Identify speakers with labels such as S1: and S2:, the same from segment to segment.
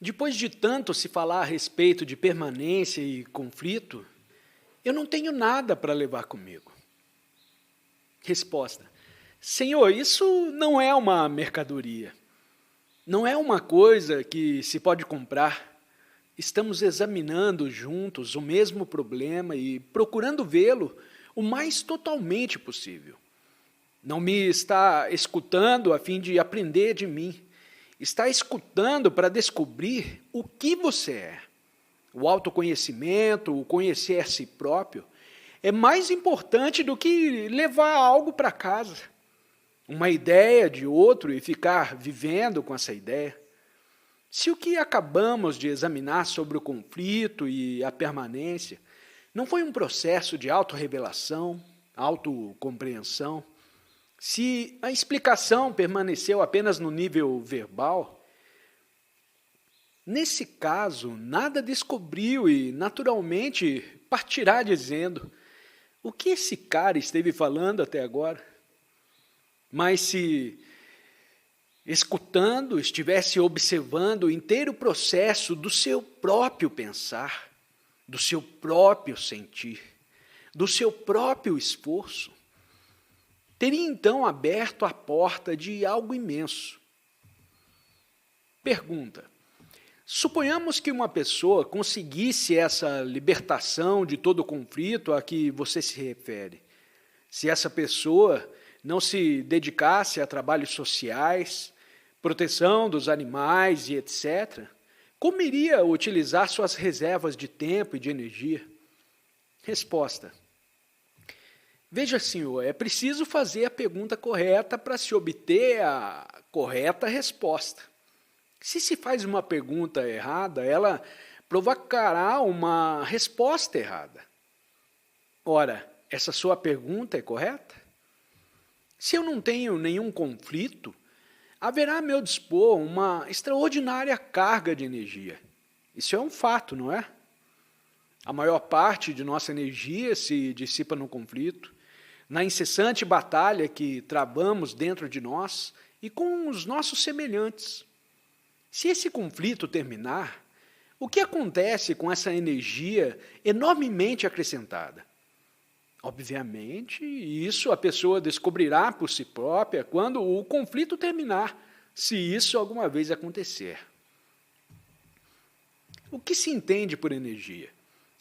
S1: Depois de tanto se falar a respeito de permanência e conflito, eu não tenho nada para levar comigo. Resposta: Senhor, isso não é uma mercadoria. Não é uma coisa que se pode comprar. Estamos examinando juntos o mesmo problema e procurando vê-lo o mais totalmente possível. Não me está escutando a fim de aprender de mim. Está escutando para descobrir o que você é. O autoconhecimento, o conhecer a si próprio, é mais importante do que levar algo para casa. Uma ideia de outro e ficar vivendo com essa ideia. Se o que acabamos de examinar sobre o conflito e a permanência não foi um processo de autorrevelação, autocompreensão, se a explicação permaneceu apenas no nível verbal, nesse caso, nada descobriu e, naturalmente, partirá dizendo: o que esse cara esteve falando até agora? Mas se, escutando, estivesse observando o inteiro processo do seu próprio pensar, do seu próprio sentir, do seu próprio esforço, teria então aberto a porta de algo imenso. Pergunta: suponhamos que uma pessoa conseguisse essa libertação de todo o conflito a que você se refere. Se essa pessoa não se dedicasse a trabalhos sociais, proteção dos animais e etc., como iria utilizar suas reservas de tempo e de energia? Resposta: veja, senhor, é preciso fazer a pergunta correta para se obter a correta resposta. Se faz uma pergunta errada, ela provocará uma resposta errada. Ora, essa sua pergunta é correta? Se eu não tenho nenhum conflito, haverá a meu dispor uma extraordinária carga de energia. Isso é um fato, não é? A maior parte de nossa energia se dissipa no conflito, na incessante batalha que travamos dentro de nós e com os nossos semelhantes. Se esse conflito terminar, o que acontece com essa energia enormemente acrescentada? Obviamente, isso a pessoa descobrirá por si própria quando o conflito terminar, se isso alguma vez acontecer. O que se entende por energia?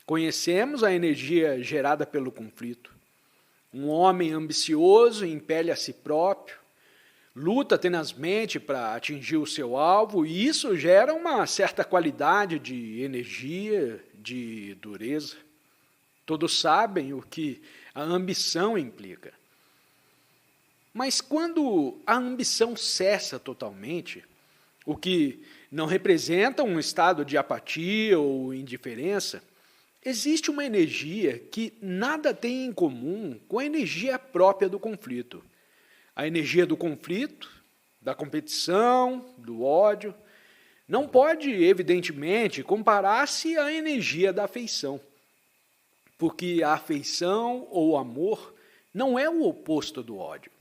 S1: Conhecemos a energia gerada pelo conflito. Um homem ambicioso impele a si próprio, luta tenazmente para atingir o seu alvo, e isso gera uma certa qualidade de energia, de dureza. Todos sabem o que a ambição implica. Mas quando a ambição cessa totalmente, o que não representa um estado de apatia ou indiferença, existe uma energia que nada tem em comum com a energia própria do conflito. A energia do conflito, da competição, do ódio, não pode, evidentemente, comparar-se à energia da afeição. Porque a afeição ou o amor não é o oposto do ódio.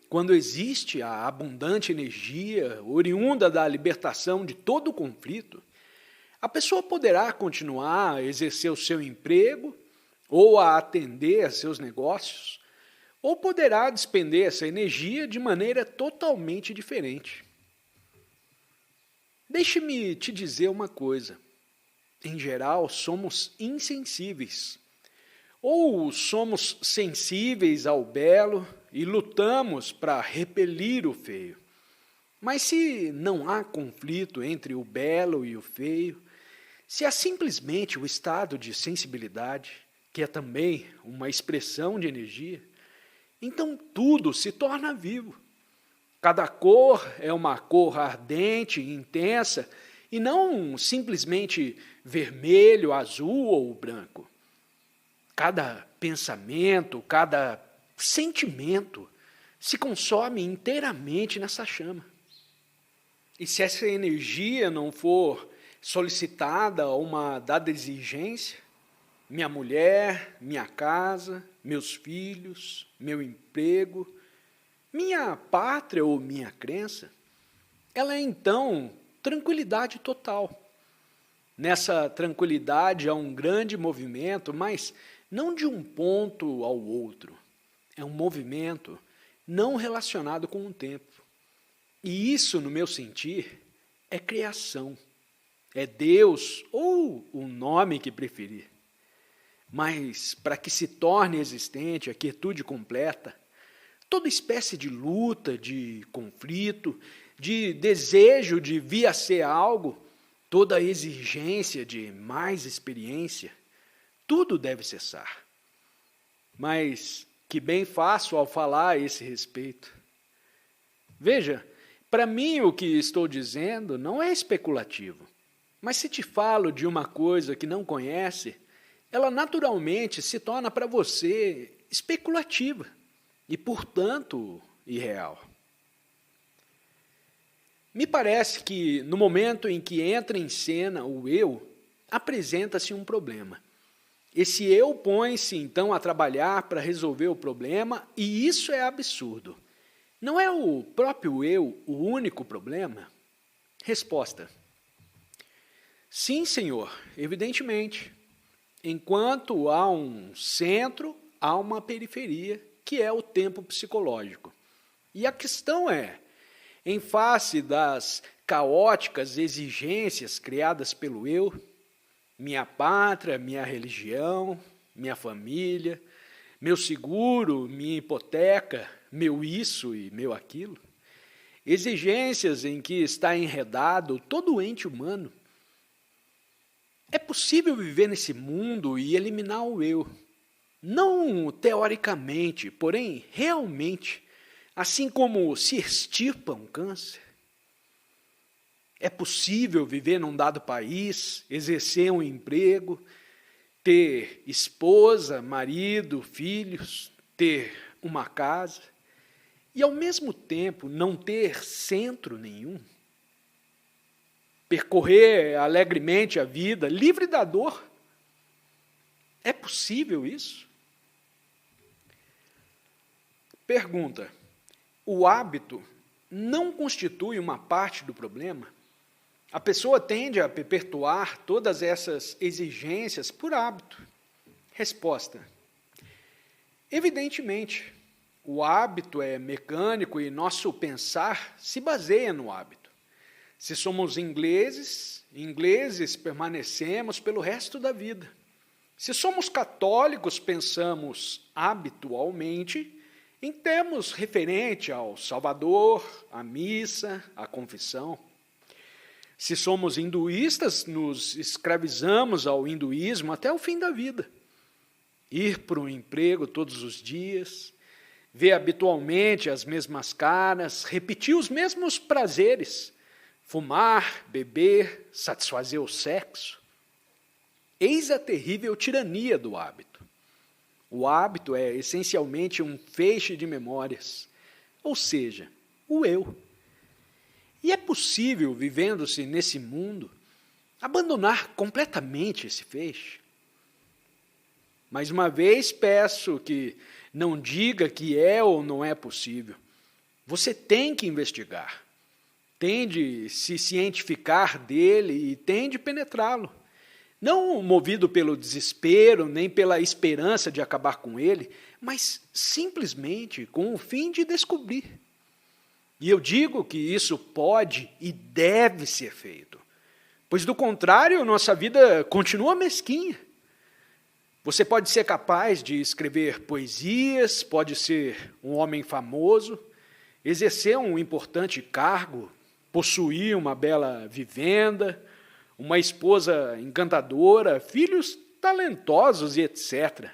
S1: Quando existe a abundante energia oriunda da libertação de todo o conflito, a pessoa poderá continuar a exercer o seu emprego ou a atender a seus negócios, ou poderá despender essa energia de maneira totalmente diferente. Deixe-me te dizer uma coisa. Em geral, somos insensíveis. Ou somos sensíveis ao belo e lutamos para repelir o feio. Mas se não há conflito entre o belo e o feio, se há simplesmente o estado de sensibilidade, que é também uma expressão de energia, então tudo se torna vivo. Cada cor é uma cor ardente e intensa, e não simplesmente vermelho, azul ou branco. Cada pensamento, cada sentimento se consome inteiramente nessa chama. E se essa energia não for solicitada a uma dada exigência, minha mulher, minha casa, meus filhos, meu emprego, minha pátria ou minha crença, ela então tranquilidade total. Nessa tranquilidade há um grande movimento, mas não de um ponto ao outro. É um movimento não relacionado com o tempo. E isso, no meu sentir, é criação. É Deus, ou o nome que preferir. Mas, para que se torne existente a quietude completa, toda espécie de luta, de conflito, de desejo de vir a ser algo, toda exigência de mais experiência, tudo deve cessar. Mas que bem faço ao falar a esse respeito. Veja, para mim o que estou dizendo não é especulativo, mas se te falo de uma coisa que não conhece, ela naturalmente se torna para você especulativa e, portanto, irreal. Me parece que, no momento em que entra em cena o eu, apresenta-se um problema. Esse eu põe-se, então, a trabalhar para resolver o problema, e isso é absurdo. Não é o próprio eu o único problema? Resposta: sim, senhor, evidentemente. Enquanto há um centro, há uma periferia, que é o tempo psicológico. E a questão é, em face das caóticas exigências criadas pelo eu, minha pátria, minha religião, minha família, meu seguro, minha hipoteca, meu isso e meu aquilo, exigências em que está enredado todo o ente humano, é possível viver nesse mundo e eliminar o eu, não teoricamente, porém realmente, assim como se extirpa um câncer. É possível viver num dado país, exercer um emprego, ter esposa, marido, filhos, ter uma casa, e ao mesmo tempo não ter centro nenhum. Percorrer alegremente a vida, livre da dor. É possível isso? Pergunta: o hábito não constitui uma parte do problema? A pessoa tende a perpetuar todas essas exigências por hábito. Resposta: evidentemente, o hábito é mecânico e nosso pensar se baseia no hábito. Se somos ingleses, permanecemos pelo resto da vida. Se somos católicos, pensamos habitualmente em termos referente ao Salvador, à missa, à confissão. Se somos hinduístas, nos escravizamos ao hinduísmo até o fim da vida. Ir para um emprego todos os dias, ver habitualmente as mesmas caras, repetir os mesmos prazeres, fumar, beber, satisfazer o sexo. Eis a terrível tirania do hábito. O hábito é essencialmente um feixe de memórias, ou seja, o eu. E é possível, vivendo-se nesse mundo, abandonar completamente esse feixe? Mais uma vez peço que não diga que é ou não é possível. Você tem que investigar, tem de se cientificar dele e tem de penetrá-lo. Não movido pelo desespero, nem pela esperança de acabar com ele, mas simplesmente com o fim de descobrir. E eu digo que isso pode e deve ser feito, pois do contrário, nossa vida continua mesquinha. Você pode ser capaz de escrever poesias, pode ser um homem famoso, exercer um importante cargo, possuir uma bela vivenda, uma esposa encantadora, filhos talentosos e etc.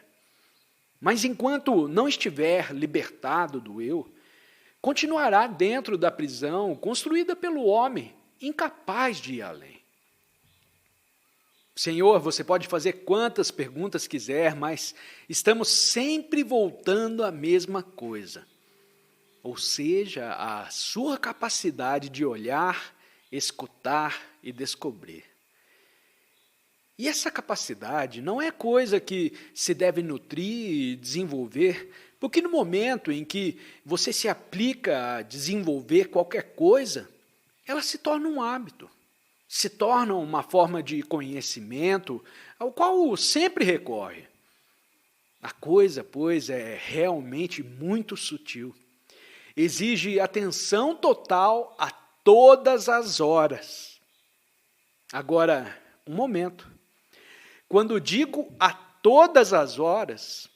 S1: Mas enquanto não estiver libertado do eu, continuará dentro da prisão construída pelo homem, incapaz de ir além. Senhor, você pode fazer quantas perguntas quiser, mas estamos sempre voltando à mesma coisa. Ou seja, a sua capacidade de olhar, escutar e descobrir. E essa capacidade não é coisa que se deve nutrir e desenvolver, porque no momento em que você se aplica a desenvolver qualquer coisa, ela se torna um hábito. se tornam uma forma de conhecimento ao qual sempre recorre. A coisa, pois, é realmente muito sutil. Exige atenção total a todas as horas. Agora, um momento. Quando digo a todas as horas,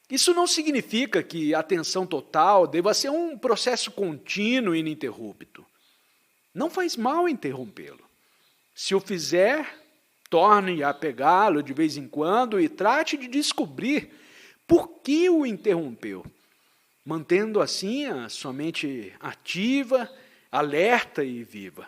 S1: isso não significa que a atenção total deva ser um processo contínuo e ininterrupto. Não faz mal interrompê-lo. Se o fizer, torne a pegá-lo de vez em quando e trate de descobrir por que o interrompeu, mantendo assim a sua mente ativa, alerta e viva.